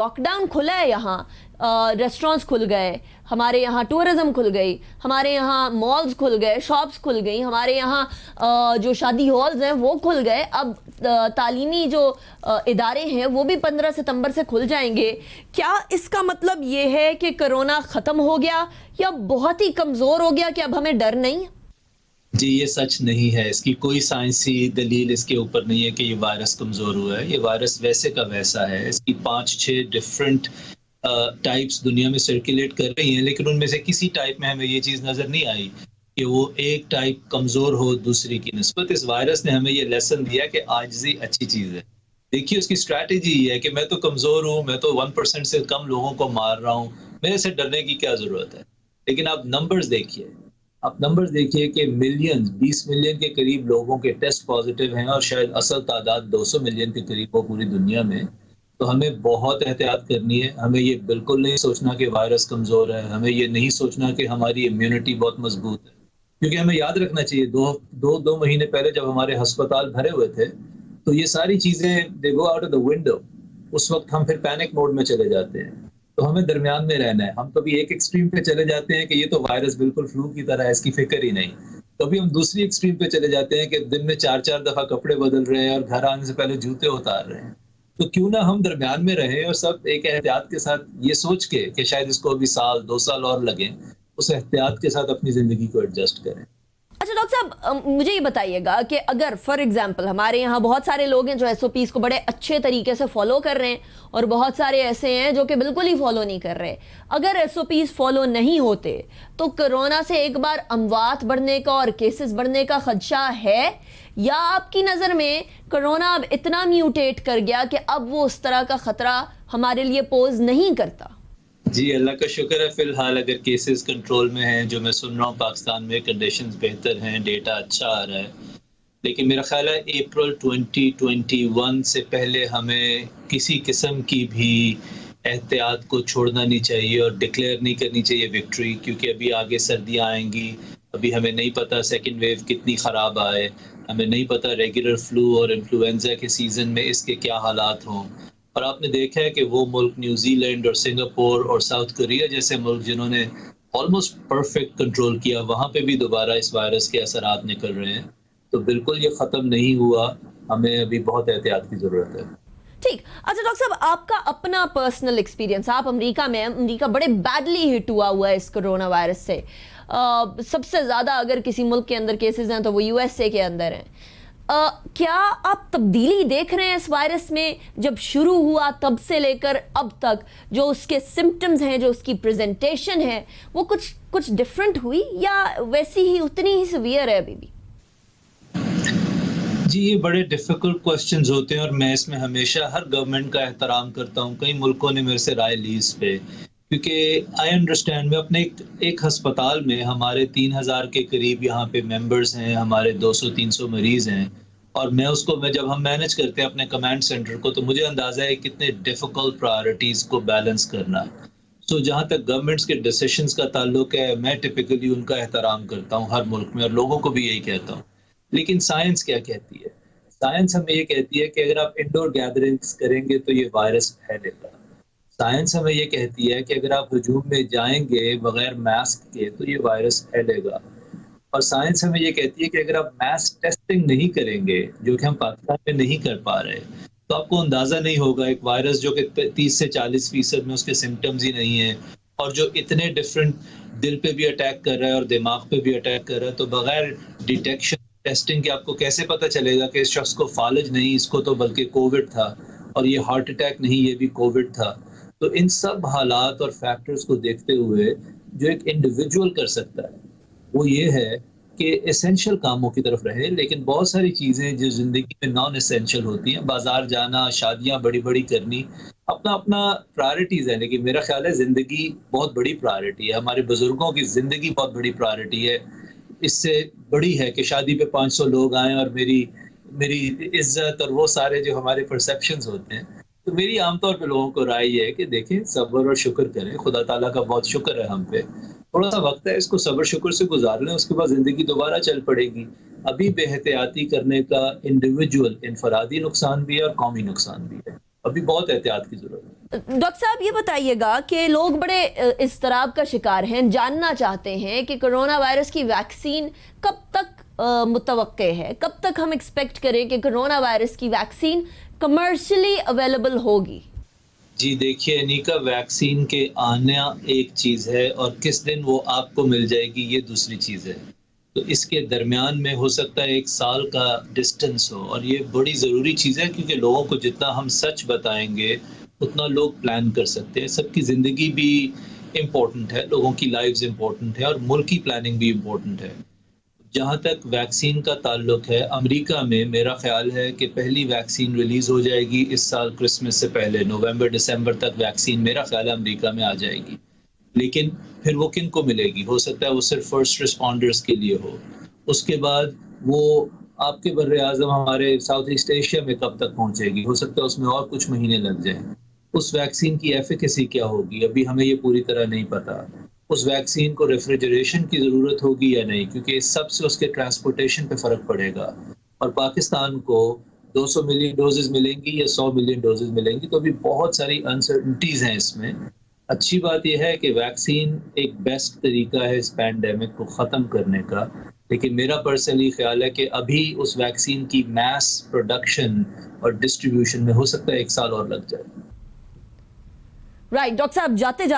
Lockdown खुला है यहाँ, रेस्टोरेंट्स खुल गए, हमारे यहाँ टूरिज्म खुल गई, हमारे यहाँ मॉल्स खुल गए, शॉप्स खुल गई, हमारे यहाँ जो शादी हॉल्स हैं वो खुल गए। अब तालीमी जो इदारे हैं वो भी 15 सितंबर से खुल जाएंगे। क्या इसका मतलब ये है कि कोरोना ख़त्म हो गया या बहुत ही कमज़ोर हो गया कि अब हमें डर नहीं? जी, ये सच नहीं है। इसकी कोई साइंसी दलील इसके ऊपर नहीं है कि ये वायरस कमज़ोर हुआ है। ये वायरस वैसे का वैसा है। इसकी 5-6 डिफरेंट टाइप्स दुनिया में सर्कुलेट कर रही हैं, लेकिन उनमें से किसी टाइप में हमें ये चीज़ नज़र नहीं आई कि वो एक टाइप कमज़ोर हो दूसरे की निस्बत। इस वायरस ने हमें ये लेसन दिया कि आजिज़ी अच्छी चीज़ है। देखिए, उसकी स्ट्रैटेजी ये है कि मैं तो कमज़ोर हूँ, मैं तो 1% से कम लोगों को मार रहा हूँ, मेरे से डरने की क्या ज़रूरत है। लेकिन आप नंबर्स देखिए कि मिलियंस, 20 मिलियन के करीब लोगों के टेस्ट पॉजिटिव हैं और शायद असल तादाद 200 मिलियन के करीब हो पूरी दुनिया में। तो हमें बहुत एहतियात करनी है। हमें ये बिल्कुल नहीं सोचना कि वायरस कमज़ोर है, हमें ये नहीं सोचना कि हमारी इम्यूनिटी बहुत मजबूत है, क्योंकि हमें याद रखना चाहिए दो महीने पहले जब हमारे अस्पताल भरे हुए थे, तो ये सारी चीज़ें they go out of the window. उस वक्त हम फिर पैनिक मोड में चले जाते हैं। तो हमें दरमियान में रहना है। हम कभी एक एक्सट्रीम पे चले जाते हैं कि ये तो वायरस बिल्कुल फ्लू की तरह है, इसकी फिक्र ही नहीं। कभी हम दूसरी एक्सट्रीम पे चले जाते हैं कि दिन में 4-4 दफ़ा कपड़े बदल रहे हैं और घर आने से पहले जूते उतार रहे हैं। तो क्यों ना हम दरमियान में रहें और सब एक एहतियात के साथ ये सोच के कि शायद इसको अभी साल 2 साल और लगें, उस एहतियात के साथ अपनी ज़िंदगी को एडजस्ट करें। अच्छा डॉक्टर साहब, मुझे ये बताइएगा कि अगर फॉर एग्जांपल हमारे यहाँ बहुत सारे लोग हैं जो एसओपीज़ को बड़े अच्छे तरीके से फॉलो कर रहे हैं और बहुत सारे ऐसे हैं जो कि बिल्कुल ही फॉलो नहीं कर रहे। अगर एसओपीज़ फॉलो नहीं होते तो कोरोना से एक बार अमवात बढ़ने का और केसेस बढ़ने का खदशा है, या आपकी नज़र में कोरोना अब इतना म्यूटेट कर गया कि अब वो उस तरह का ख़तरा हमारे लिए पोज नहीं करता? जी, अल्लाह का शुक्र है, फ़िलहाल अगर केसेस कंट्रोल में हैं, जो मैं सुन रहा हूँ पाकिस्तान में कंडीशंस बेहतर हैं, डेटा अच्छा आ रहा है। लेकिन मेरा ख़्याल है अप्रैल 2021 से पहले हमें किसी किस्म की भी एहतियात को छोड़ना नहीं चाहिए और डिक्लेयर नहीं करनी चाहिए विक्ट्री, क्योंकि अभी आगे सर्दियाँ आएँगी। अभी हमें नहीं पता सेकंड वेव कितनी ख़राब आए, हमें नहीं पता रेगुलर फ्लू और इन्फ्लुएंज़ा के सीज़न में इसके क्या हालात हों। और आपने देखा है कि वो मुल्क न्यूजीलैंड और सिंगापुर और साउथ कोरिया जैसे मुल्क जिन्होंने ऑलमोस्ट परफेक्ट कंट्रोल किया, वहाँ पे भी दोबारा इस वायरस के असरात निकल रहे हैं। तो बिल्कुल ये ख़त्म नहीं हुआ, हमें अभी बहुत एहतियात की ज़रूरत है। ठीक। अच्छा डॉक्टर साहब, आपका अपना पर्सनल एक्सपीरियंस, आप अमेरिका में हैं, अमेरिका बड़े बैडली हिट हुआ है इस कोरोना वायरस से। सबसे ज़्यादा अगर किसी मुल्क के अंदर केसेस हैं तो वो यूएसए के अंदर हैं। क्या आप तब्दीली देख रहे हैं इस वायरस में, जब शुरू हुआ तब से लेकर अब तक जो उसके सिम्टम्स हैं, जो उसकी प्रेजेंटेशन है, वो कुछ डिफरेंट हुई या वैसी ही उतनी ही सीवियर है अभी भी? जी, ये बड़े डिफ़िकल्ट क्वेश्चंस होते हैं और मैं इसमें हमेशा हर गवर्नमेंट का एहतराम करता हूँ। कई मुल्कों ने मेरे से राय ली इस पे, क्योंकि आई अंडरस्टैंड, मैं अपने एक अस्पताल में हमारे 3000 के करीब यहाँ पे मेंबर्स हैं, हमारे 200-300 मरीज़ हैं, और मैं जब हम मैनेज करते हैं अपने कमांड सेंटर को, तो मुझे अंदाज़ा है कितने डिफ़िकल्ट प्रायोरिटीज़ को बैलेंस करना है। सो जहाँ तक गवर्नमेंट्स के डिसीजंस का ताल्लुक है, मैं टिपिकली उनका एहतराम करता हूँ हर मुल्क में और लोगों को भी यही कहता हूँ। लेकिन साइंस क्या कहती है? साइंस हमें ये कहती है कि अगर आप इंडोर गैदरिंग्स करेंगे तो ये वायरस फैलेगा। साइंस हमें ये कहती है कि अगर आप हजूम में जाएंगे बगैर मास्क के तो ये वायरस फैलेगा। और साइंस हमें ये कहती है कि अगर आप मास टेस्टिंग नहीं करेंगे, जो कि हम पाकिस्तान में नहीं कर पा रहे, तो आपको अंदाज़ा नहीं होगा एक वायरस जो कि 30 से 40% में उसके सिम्टम्स ही नहीं है और जो इतने डिफरेंट दिल पे भी अटैक कर रहा है और दिमाग पे भी अटैक कर रहा है, तो बगैर डिटेक्शन टेस्टिंग के आपको कैसे पता चलेगा कि इस शख्स को फालिज नहीं, इसको तो बल्कि कोविड था, और ये हार्ट अटैक नहीं, ये भी कोविड था। तो इन सब हालात और फैक्टर्स को देखते हुए जो एक इंडिविजुअल कर सकता है वो ये है कि एसेंशियल कामों की तरफ रहे, लेकिन बहुत सारी चीज़ें जो ज़िंदगी में नॉन एसेंशियल होती हैं, बाज़ार जाना, शादियाँ बड़ी-बड़ी करनी, अपना-अपना प्रायोरिटीज़ है। लेकिन मेरा ख़्याल है ज़िंदगी बहुत बड़ी प्रायोरिटी है, हमारे बुज़ुर्गों की ज़िंदगी बहुत बड़ी प्रायोरिटी है। इससे बड़ी है कि शादी पे 500 लोग आएँ और मेरी मेरी इज़्ज़त और वो सारे जो हमारे परसेप्शंस होते हैं। तो मेरी आमतौर पे लोगों को राय ये है कि देखें, सब्र और शुक्र करें, खुदा ताला का बहुत शुक्र है हम पे। थोड़ा-सा वक़्त है, इसको सब्र शुक्र से गुज़ार लें, उसके बाद ज़िंदगी दोबारा चल पड़ेगी। अभी बेहतियाती करने का इंडिविजुअल इनफरादी नुकसान भी है और कौमी नुकसान भी है। अभी बहुत एहतियात की जरूरत है। डॉक्टर साहब ये बताइएगा कि लोग बड़े इज़्तिराब का शिकार हैं, जानना चाहते हैं कि कोरोना वायरस की वैक्सीन कब तक मुतवक्के है, कब तक हम एक्सपेक्ट करें कि कोरोना वायरस की वैक्सीन कमर्शियली अवेलेबल होगी? जी देखिए अनीका, वैक्सीन के आना एक चीज़ है और किस दिन वो आपको मिल जाएगी ये दूसरी चीज़ है। तो इसके दरमियान में हो सकता है 1 साल का डिस्टेंस हो, और ये बड़ी ज़रूरी चीज़ है क्योंकि लोगों को जितना हम सच बताएंगे उतना लोग प्लान कर सकते हैं। सबकी ज़िंदगी भी इम्पोर्टेंट है, लोगों की लाइव्स इम्पोर्टेंट है और मुल्क की प्लानिंग भी इम्पोर्टेंट है। जहाँ तक वैक्सीन का ताल्लुक है, अमेरिका में मेरा ख़्याल है कि पहली वैक्सीन रिलीज़ हो जाएगी इस साल क्रिसमस से पहले, नवंबर-दिसंबर तक वैक्सीन मेरा ख़्याल है अमेरिका में आ जाएगी। लेकिन फिर वो किन को मिलेगी? हो सकता है वो सिर्फ फर्स्ट रिस्पॉन्डर्स के लिए हो। उसके बाद वो आपके बर्र-ए-आज़म हमारे साउथ ईस्ट एशिया में कब तक पहुँचेगी? हो सकता है उसमें और कुछ महीने लग जाएँ। उस वैक्सीन की एफ़िकेसी क्या होगी? अभी हमें ये पूरी तरह नहीं पता। उस वैक्सीन को रेफ्रिजरेशन की ज़रूरत होगी या नहीं? क्योंकि इस सब से उसके ट्रांसपोर्टेशन पे फ़र्क पड़ेगा। और पाकिस्तान को 200 मिलियन डोज़ेज़ मिलेंगी या 100 मिलियन डोज़ेज़ मिलेंगी, तो अभी बहुत सारी अनसर्टेनिटीज़ हैं इसमें। अच्छी बात ये है कि वैक्सीन एक बेस्ट तरीका है इस पैंडेमिक को ख़त्म करने का, लेकिन मेरा पर्सनली ख़्याल है कि अभी उस वैक्सीन की मास प्रोडक्शन और डिस्ट्रीब्यूशन में हो सकता है 1 साल और लग जाए। राइट डॉक्टर साहब, जाते जाते